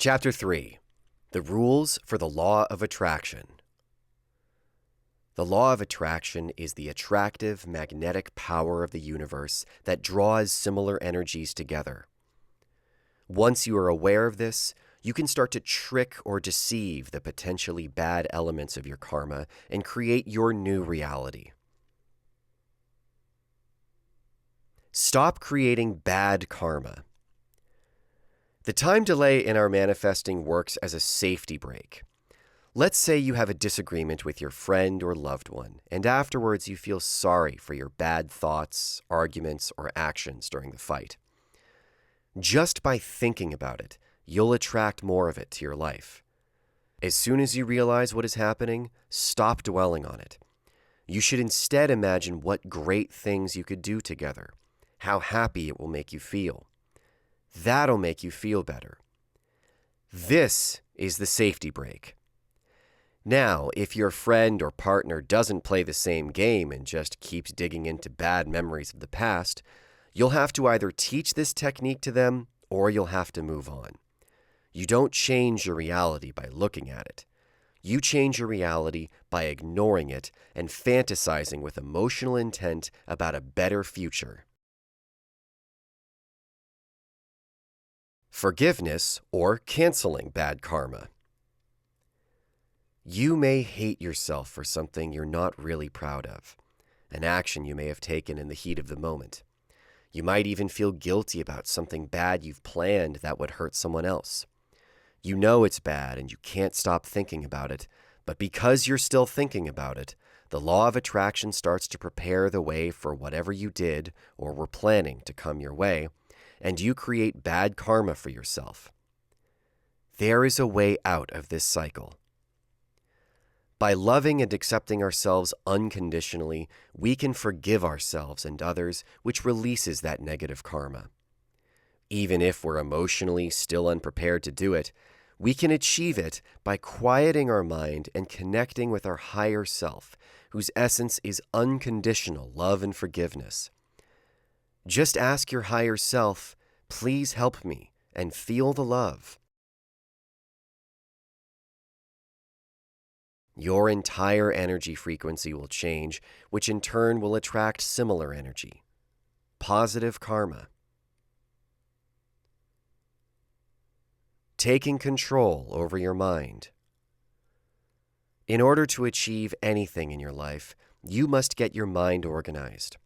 Chapter 3. The Rules for the Law of Attraction. The law of attraction is the attractive, magnetic power of the universe that draws similar energies together. Once you are aware of this, you can start to trick or deceive the potentially bad elements of your karma and create your new reality. Stop creating bad karma. The time delay in our manifesting works as a safety brake. Let's say you have a disagreement with your friend or loved one, and afterwards you feel sorry for your bad thoughts, arguments, or actions during the fight. Just by thinking about it, you'll attract more of it to your life. As soon as you realize what is happening, stop dwelling on it. You should instead imagine what great things you could do together, how happy it will make you feel. That'll make you feel better. This is the safety brake. Now, if your friend or partner doesn't play the same game and just keeps digging into bad memories of the past, you'll have to either teach this technique to them or you'll have to move on. You don't change your reality by looking at it. You change your reality by ignoring it and fantasizing with emotional intent about a better future. Forgiveness or canceling bad karma. You may hate yourself for something you're not really proud of, an action you may have taken in the heat of the moment. You might even feel guilty about something bad you've planned that would hurt someone else. You know it's bad and you can't stop thinking about it, but because you're still thinking about it, the law of attraction starts to prepare the way for whatever you did or were planning to come your way, and you create bad karma for yourself. There is a way out of this cycle. By loving and accepting ourselves unconditionally, we can forgive ourselves and others, which releases that negative karma. Even if we're emotionally still unprepared to do it, we can achieve it by quieting our mind and connecting with our higher self, whose essence is unconditional love and forgiveness. Just ask your higher self, "Please help me," and feel the love. Your entire energy frequency will change, which in turn will attract similar energy. Positive karma. Taking control over your mind. In order to achieve anything in your life, you must get your mind organized.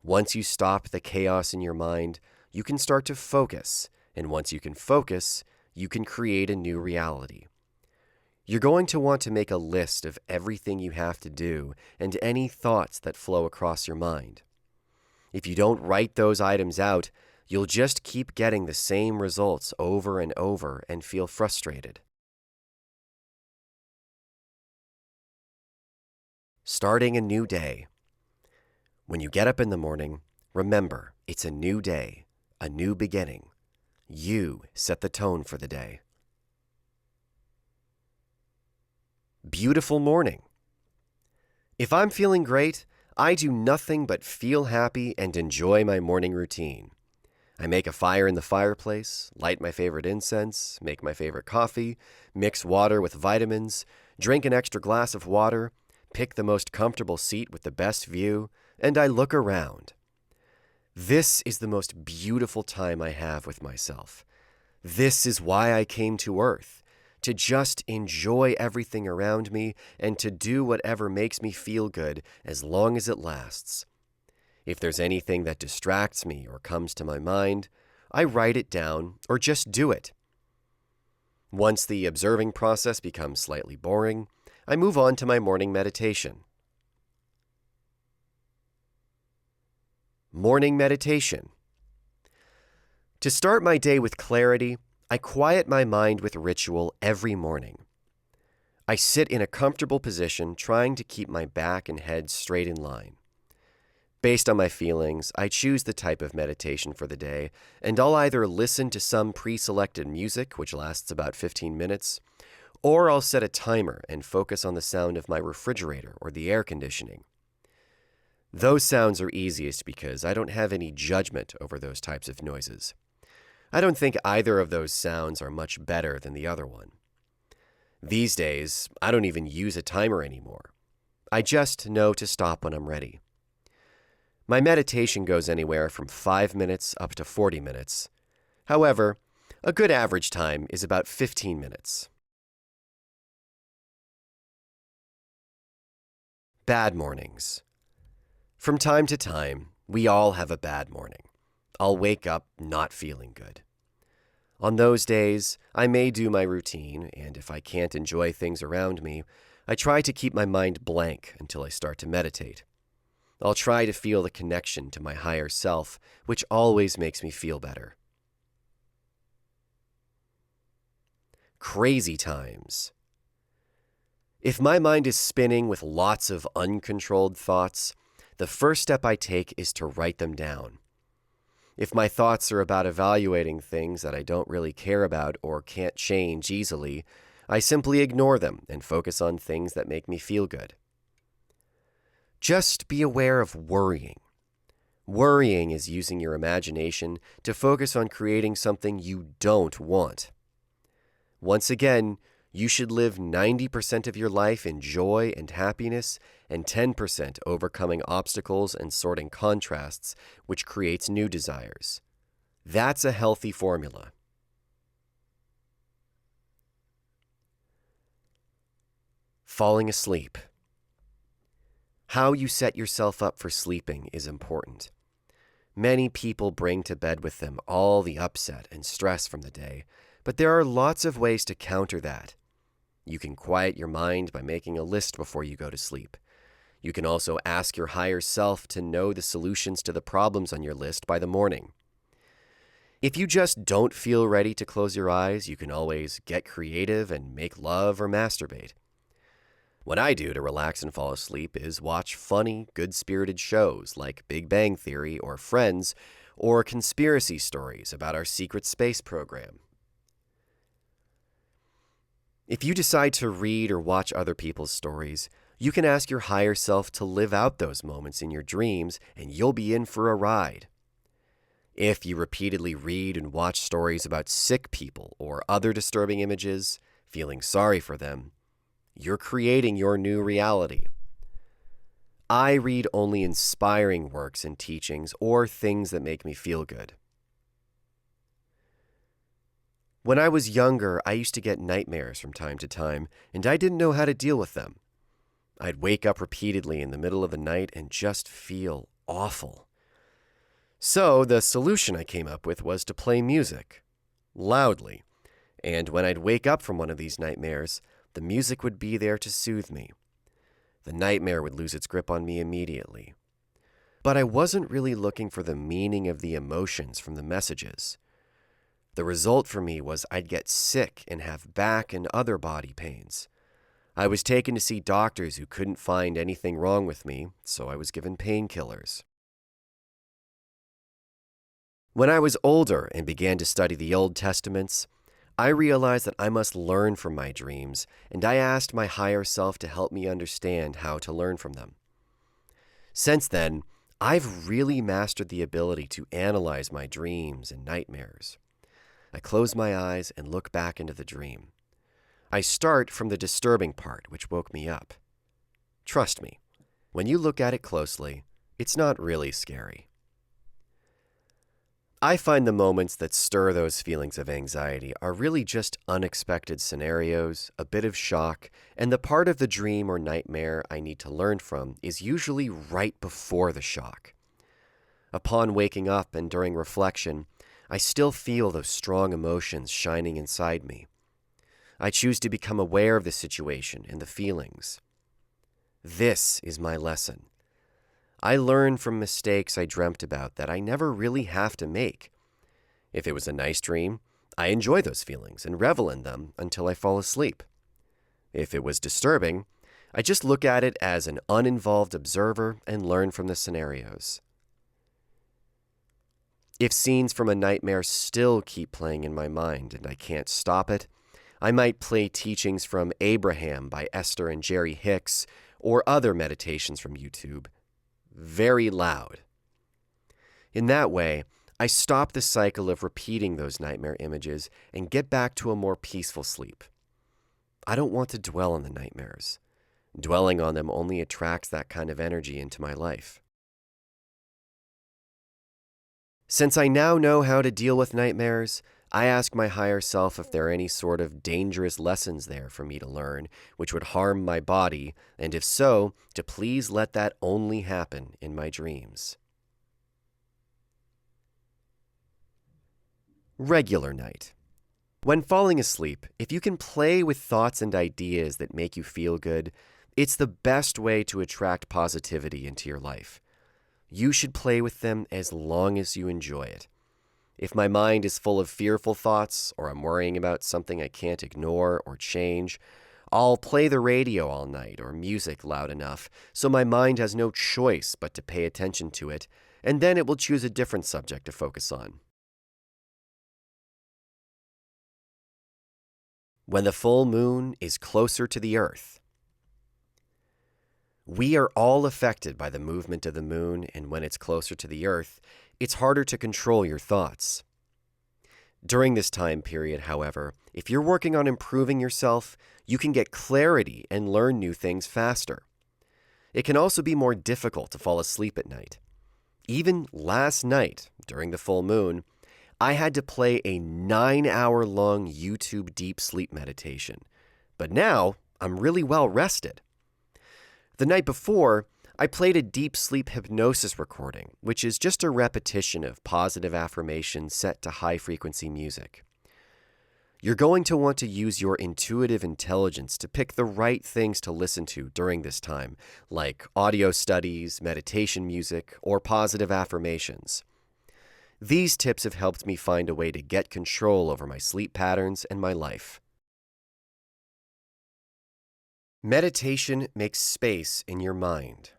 Once you stop the chaos in your mind, you can start to focus, and once you can focus, you can create a new reality. You're going to want to make a list of everything you have to do and any thoughts that flow across your mind. If you don't write those items out, you'll just keep getting the same results over and over and feel frustrated. Starting a new day. When you get up in the morning, remember, it's a new day, a new beginning. You set the tone for the day. Beautiful morning. If I'm feeling great, I do nothing but feel happy and enjoy my morning routine. I make a fire in the fireplace, light my favorite incense, make my favorite coffee, mix water with vitamins, drink an extra glass of water, pick the most comfortable seat with the best view, and I look around. This is the most beautiful time I have with myself. This is why I came to Earth, to just enjoy everything around me and to do whatever makes me feel good as long as it lasts. If there's anything that distracts me or comes to my mind, I write it down or just do it. Once the observing process becomes slightly boring, I move on to my morning meditation. Morning meditation. To start my day with clarity, I quiet my mind with ritual every morning. I sit in a comfortable position, trying to keep my back and head straight in line. Based on my feelings, I choose the type of meditation for the day, and I'll either listen to some pre-selected music, which lasts about 15 minutes, or I'll set a timer and focus on the sound of my refrigerator or the air conditioning. Those sounds are easiest because I don't have any judgment over those types of noises. I don't think either of those sounds are much better than the other one. These days, I don't even use a timer anymore. I just know to stop when I'm ready. My meditation goes anywhere from 5 minutes up to 40 minutes. However, a good average time is about 15 minutes. Bad mornings. From time to time, we all have a bad morning. I'll wake up not feeling good. On those days, I may do my routine, and if I can't enjoy things around me, I try to keep my mind blank until I start to meditate. I'll try to feel the connection to my higher self, which always makes me feel better. Crazy times. If my mind is spinning with lots of uncontrolled thoughts, the first step I take is to write them down. If my thoughts are about evaluating things that I don't really care about or can't change easily, I simply ignore them and focus on things that make me feel good. Just be aware of worrying. Worrying is using your imagination to focus on creating something you don't want. Once again, you should live 90% of your life in joy and happiness and 10% overcoming obstacles and sorting contrasts, which creates new desires. That's a healthy formula. Falling asleep. How you set yourself up for sleeping is important. Many people bring to bed with them all the upset and stress from the day, but there are lots of ways to counter that. You can quiet your mind by making a list before you go to sleep. You can also ask your higher self to know the solutions to the problems on your list by the morning. If you just don't feel ready to close your eyes, you can always get creative and make love or masturbate. What I do to relax and fall asleep is watch funny, good-spirited shows like Big Bang Theory or Friends, or conspiracy stories about our secret space program. If you decide to read or watch other people's stories, you can ask your higher self to live out those moments in your dreams, and you'll be in for a ride. If you repeatedly read and watch stories about sick people or other disturbing images, feeling sorry for them, you're creating your new reality. I read only inspiring works and teachings or things that make me feel good. When I was younger, I used to get nightmares from time to time, and I didn't know how to deal with them. I'd wake up repeatedly in the middle of the night and just feel awful. So the solution I came up with was to play music, loudly, and when I'd wake up from one of these nightmares, the music would be there to soothe me. The nightmare would lose its grip on me immediately. But I wasn't really looking for the meaning of the emotions from the messages. The result for me was I'd get sick and have back and other body pains. I was taken to see doctors who couldn't find anything wrong with me, so I was given painkillers. When I was older and began to study the Old Testaments, I realized that I must learn from my dreams, and I asked my higher self to help me understand how to learn from them. Since then, I've really mastered the ability to analyze my dreams and nightmares. I close my eyes and look back into the dream. I start from the disturbing part, which woke me up. Trust me, when you look at it closely, it's not really scary. I find the moments that stir those feelings of anxiety are really just unexpected scenarios, a bit of shock, and the part of the dream or nightmare I need to learn from is usually right before the shock. Upon waking up and during reflection, I still feel those strong emotions shining inside me. I choose to become aware of the situation and the feelings. This is my lesson. I learn from mistakes I dreamt about that I never really have to make. If it was a nice dream, I enjoy those feelings and revel in them until I fall asleep. If it was disturbing, I just look at it as an uninvolved observer and learn from the scenarios. If scenes from a nightmare still keep playing in my mind and I can't stop it, I might play teachings from Abraham by Esther and Jerry Hicks or other meditations from YouTube very loud. In that way, I stop the cycle of repeating those nightmare images and get back to a more peaceful sleep. I don't want to dwell on the nightmares. Dwelling on them only attracts that kind of energy into my life. Since I now know how to deal with nightmares, I ask my higher self if there are any sort of dangerous lessons there for me to learn, which would harm my body, and if so, to please let that only happen in my dreams. Regular night. When falling asleep, if you can play with thoughts and ideas that make you feel good, it's the best way to attract positivity into your life. You should play with them as long as you enjoy it. If my mind is full of fearful thoughts, or I'm worrying about something I can't ignore or change, I'll play the radio all night or music loud enough so my mind has no choice but to pay attention to it, and then it will choose a different subject to focus on. When the full moon is closer to the earth. We are all affected by the movement of the moon, and when it's closer to the earth, it's harder to control your thoughts. During this time period, however, if you're working on improving yourself, you can get clarity and learn new things faster. It can also be more difficult to fall asleep at night. Even last night, during the full moon, I had to play a 9-hour-long YouTube deep sleep meditation, but now I'm really well rested. The night before, I played a deep sleep hypnosis recording, which is just a repetition of positive affirmations set to high-frequency music. You're going to want to use your intuitive intelligence to pick the right things to listen to during this time, like audio studies, meditation music, or positive affirmations. These tips have helped me find a way to get control over my sleep patterns and my life. Meditation makes space in your mind.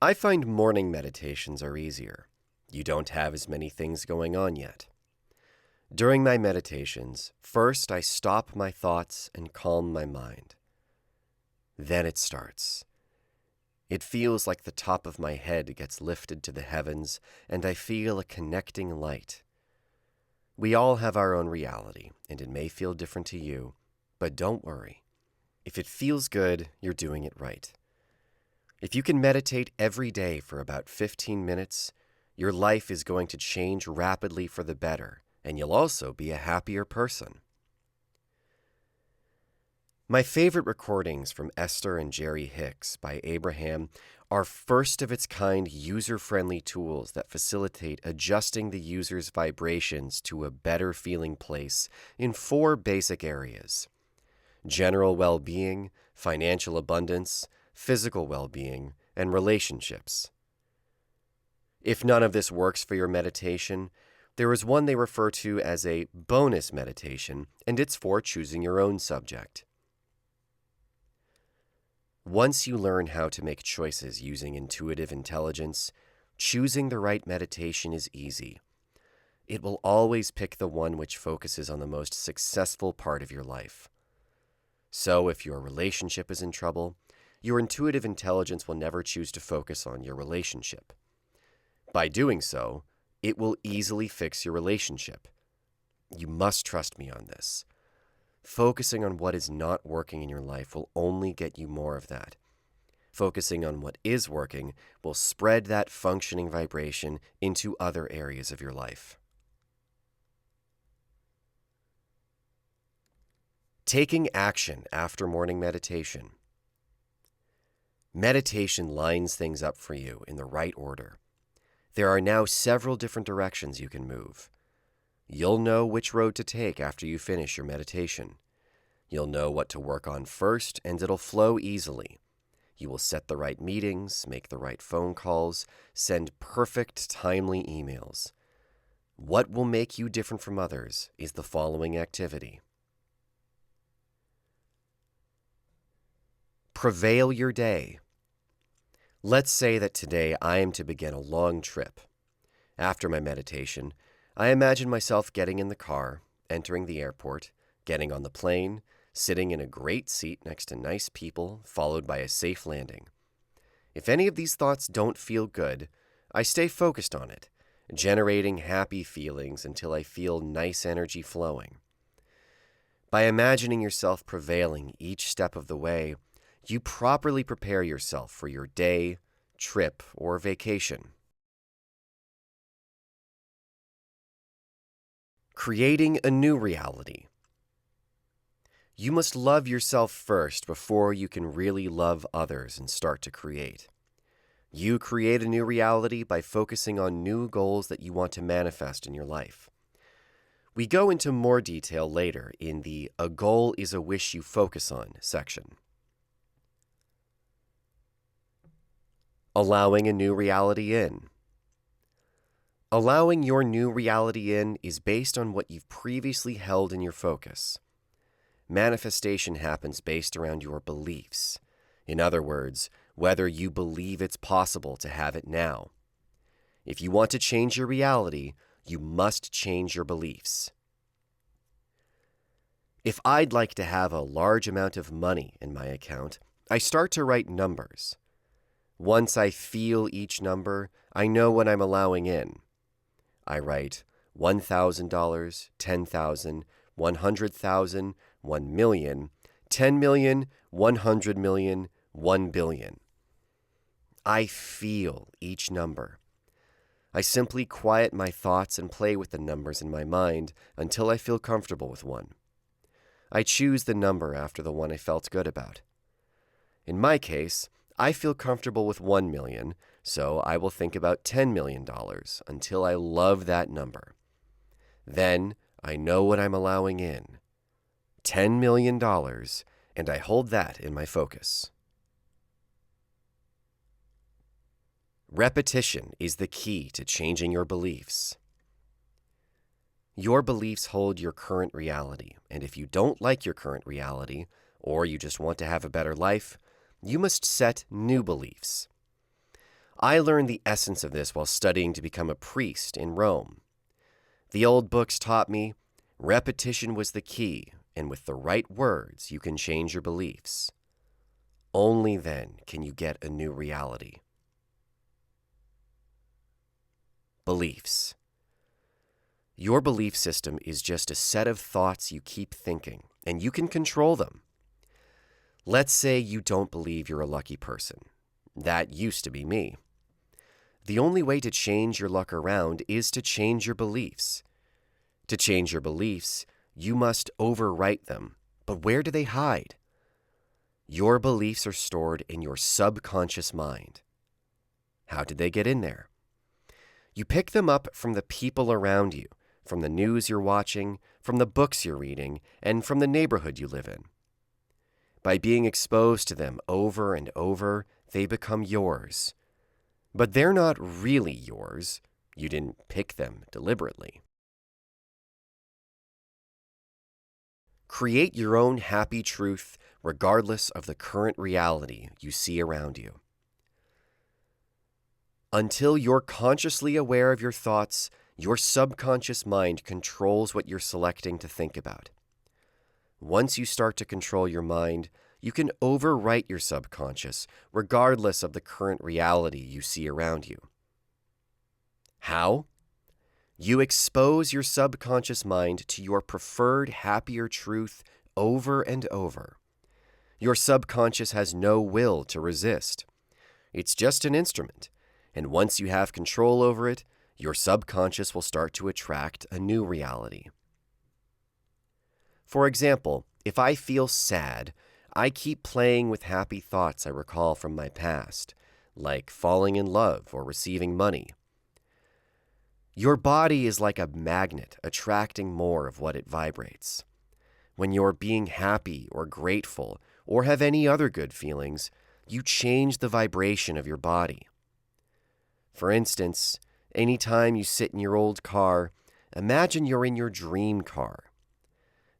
I find morning meditations are easier. You don't have as many things going on yet. During my meditations, first I stop my thoughts and calm my mind. Then it starts. It feels like the top of my head gets lifted to the heavens, and I feel a connecting light. We all have our own reality, and it may feel different to you, but don't worry. If it feels good, you're doing it right. If you can meditate every day for about 15 minutes, your life is going to change rapidly for the better, and you'll also be a happier person. My favorite recordings from Esther and Jerry Hicks by Abraham are first-of-its-kind user-friendly tools that facilitate adjusting the user's vibrations to a better-feeling place in 4 basic areas: general well-being, financial abundance, physical well-being, and relationships. If none of this works for your meditation, there is one they refer to as a bonus meditation, and it's for choosing your own subject. Once you learn how to make choices using intuitive intelligence, choosing the right meditation is easy. It will always pick the one which focuses on the most successful part of your life. So if your relationship is in trouble, your intuitive intelligence will never choose to focus on your relationship. By doing so, it will easily fix your relationship. You must trust me on this. Focusing on what is not working in your life will only get you more of that. Focusing on what is working will spread that functioning vibration into other areas of your life. Taking action after morning meditation. Meditation lines things up for you in the right order. There are now several different directions you can move. You'll know which road to take after you finish your meditation. You'll know what to work on first, and it'll flow easily. You will set the right meetings, make the right phone calls, send perfect, timely emails. What will make you different from others is the following activity. Prevail your day. Let's say that today I am to begin a long trip. After my meditation, I imagine myself getting in the car, entering the airport, getting on the plane, sitting in a great seat next to nice people, followed by a safe landing. If any of these thoughts don't feel good, I stay focused on it, generating happy feelings until I feel nice energy flowing. By imagining yourself prevailing each step of the way, you properly prepare yourself for your day, trip, or vacation. Creating a new reality. You must love yourself first before you can really love others and start to create. You create a new reality by focusing on new goals that you want to manifest in your life. We go into more detail later in the "A goal is a wish you focus on" section. Allowing a new reality in. Allowing your new reality in is based on what you've previously held in your focus. Manifestation happens based around your beliefs. In other words, whether you believe it's possible to have it now. If you want to change your reality, you must change your beliefs. If I'd like to have a large amount of money in my account, I start to write numbers. Once I feel each number, I know what I'm allowing in. I write $1,000, $10,000, $100,000, $1 million, $10 million, $100 million, $1 billion. I feel each number. I simply quiet my thoughts and play with the numbers in my mind until I feel comfortable with one. I choose the number after the one I felt good about. In my case, I feel comfortable with $1 million, so I will think about $10 million until I love that number. Then I know what I'm allowing in. $10 million, and I hold that in my focus. Repetition is the key to changing your beliefs. Your beliefs hold your current reality, and if you don't like your current reality, or you just want to have a better life, you must set new beliefs. I learned the essence of this while studying to become a priest in Rome. The old books taught me repetition was the key, and with the right words, you can change your beliefs. Only then can you get a new reality. Beliefs. Your belief system is just a set of thoughts you keep thinking, and you can control them. Let's say you don't believe you're a lucky person. That used to be me. The only way to change your luck around is to change your beliefs. To change your beliefs, you must overwrite them. But where do they hide? Your beliefs are stored in your subconscious mind. How did they get in there? You pick them up from the people around you, from the news you're watching, from the books you're reading, and from the neighborhood you live in. By being exposed to them over and over, they become yours. But they're not really yours. You didn't pick them deliberately. Create your own happy truth regardless of the current reality you see around you. Until you're consciously aware of your thoughts, your subconscious mind controls what you're selecting to think about. Once you start to control your mind, you can overwrite your subconscious regardless of the current reality you see around you. How? You expose your subconscious mind to your preferred happier truth over and over. Your subconscious has no will to resist. It's just an instrument, and once you have control over it, your subconscious will start to attract a new reality. For example, if I feel sad, I keep playing with happy thoughts I recall from my past, like falling in love or receiving money. Your body is like a magnet attracting more of what it vibrates. When you're being happy or grateful or have any other good feelings, you change the vibration of your body. For instance, anytime you sit in your old car, imagine you're in your dream car.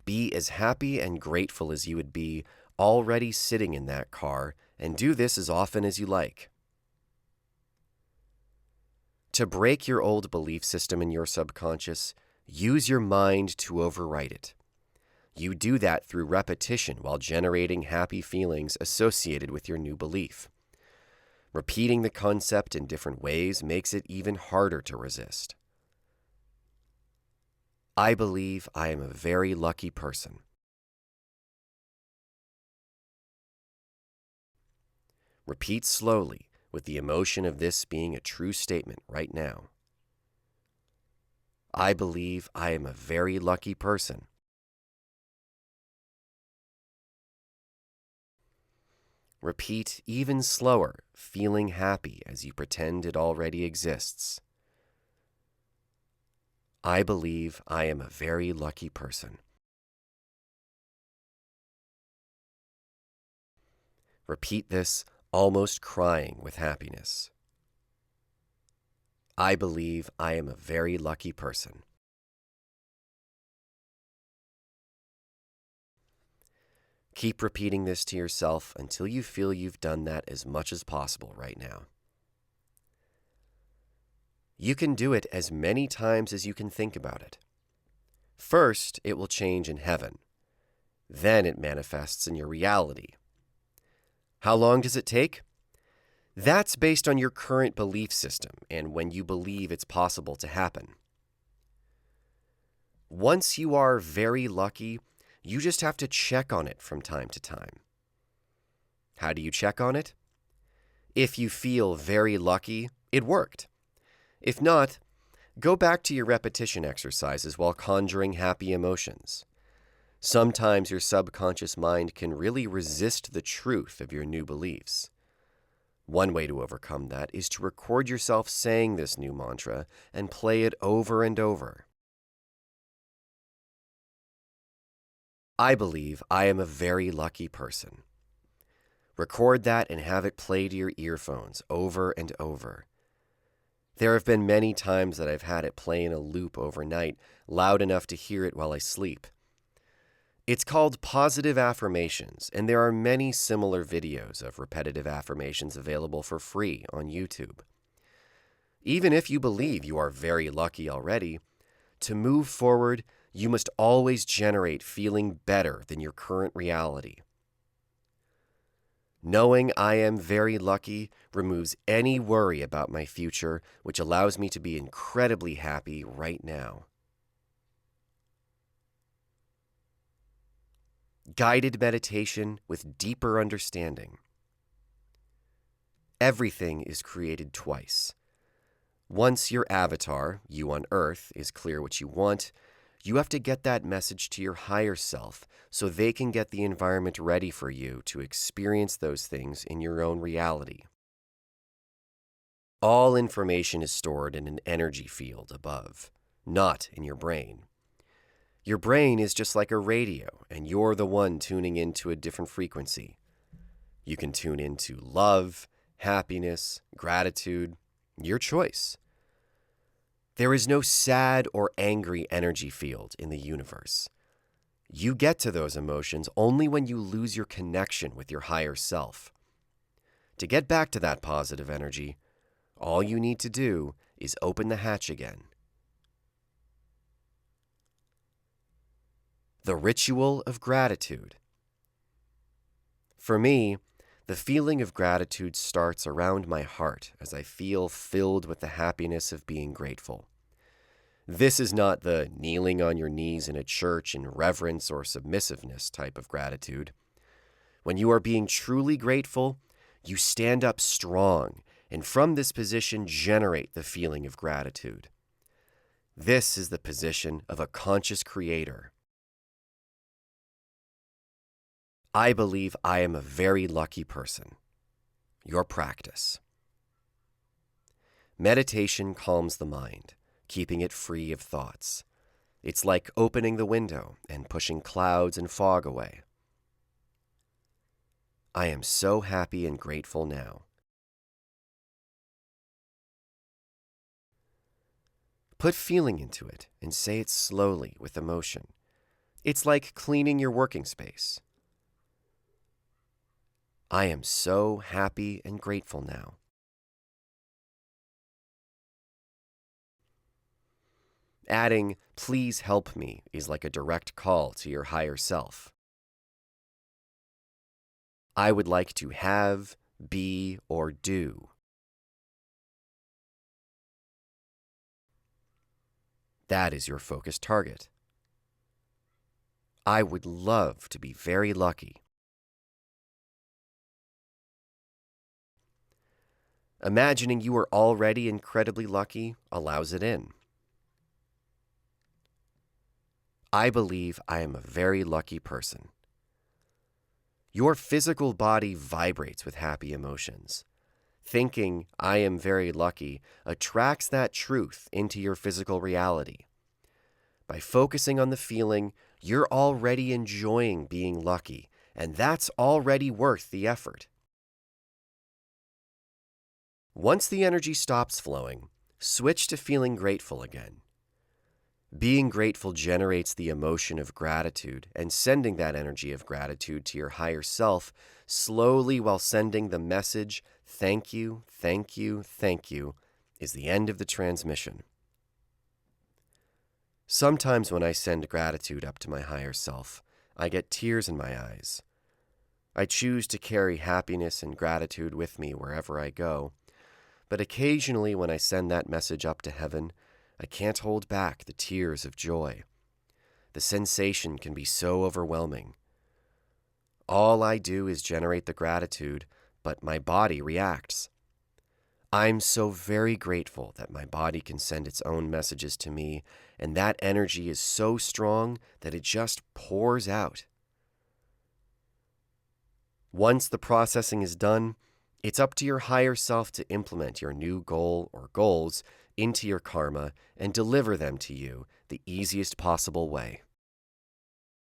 Be as happy and grateful as you would be already sitting in that car, and do this as often as you like. To break your old belief system in your subconscious, use your mind to overwrite it. You do that through repetition while generating happy feelings associated with your new belief. Repeating the concept in different ways makes it even harder to resist. I believe I am a very lucky person. Repeat slowly with the emotion of this being a true statement right now. I believe I am a very lucky person. Repeat even slower, feeling happy as you pretend it already exists. I believe I am a very lucky person. Repeat this, almost crying with happiness. I believe I am a very lucky person. Keep repeating this to yourself until you feel you've done that as much as possible right now. You can do it as many times as you can think about it. First, it will change in heaven. Then it manifests in your reality. How long does it take? That's based on your current belief system and when you believe it's possible to happen. Once you are very lucky, you just have to check on it from time to time. How do you check on it? If you feel very lucky, it worked. If not, go back to your repetition exercises while conjuring happy emotions. Sometimes your subconscious mind can really resist the truth of your new beliefs. One way to overcome that is to record yourself saying this new mantra and play it over and over. I believe I am a very lucky person. Record that and have it play to your earphones over and over. There have been many times that I've had it play in a loop overnight, loud enough to hear it while I sleep. It's called positive affirmations, and there are many similar videos of repetitive affirmations available for free on YouTube. Even if you believe you are very lucky already, to move forward, you must always generate feeling better than your current reality. Knowing I am very lucky removes any worry about my future, which allows me to be incredibly happy right now. Guided meditation with deeper understanding. Everything is created twice. Once your avatar, you on Earth, is clear what you want, you have to get that message to your higher self so they can get the environment ready for you to experience those things in your own reality. All information is stored in an energy field above, not in your brain. Your brain is just like a radio, and you're the one tuning into a different frequency. You can tune into love, happiness, gratitude, your choice. There is no sad or angry energy field in the universe. You get to those emotions only when you lose your connection with your higher self. To get back to that positive energy, all you need to do is open the hatch again. The ritual of gratitude. For me, the feeling of gratitude starts around my heart as I feel filled with the happiness of being grateful. This is not the kneeling on your knees in a church in reverence or submissiveness type of gratitude. When you are being truly grateful, you stand up strong and from this position generate the feeling of gratitude. This is the position of a conscious creator. I believe I am a very lucky person. Your practice. Meditation calms the mind, keeping it free of thoughts. It's like opening the window and pushing clouds and fog away. I am so happy and grateful now. Put feeling into it and say it slowly with emotion. It's like cleaning your working space. I am so happy and grateful now. Adding, please help me, is like a direct call to your higher self. I would like to have, be, or do. That is your focused target. I would love to be very lucky. Imagining you are already incredibly lucky allows it in. I believe I am a very lucky person. Your physical body vibrates with happy emotions. Thinking I am very lucky attracts that truth into your physical reality. By focusing on the feeling, you're already enjoying being lucky, and that's already worth the effort. Once the energy stops flowing, switch to feeling grateful again. Being grateful generates the emotion of gratitude, and sending that energy of gratitude to your higher self slowly while sending the message, thank you, thank you, thank you, is the end of the transmission. Sometimes when I send gratitude up to my higher self, I get tears in my eyes. I choose to carry happiness and gratitude with me wherever I go, but occasionally when I send that message up to heaven, I can't hold back the tears of joy. The sensation can be so overwhelming. All I do is generate the gratitude, but my body reacts. I'm so very grateful that my body can send its own messages to me, and that energy is so strong that it just pours out. Once the processing is done, it's up to your higher self to implement your new goal or goals into your karma and deliver them to you the easiest possible way.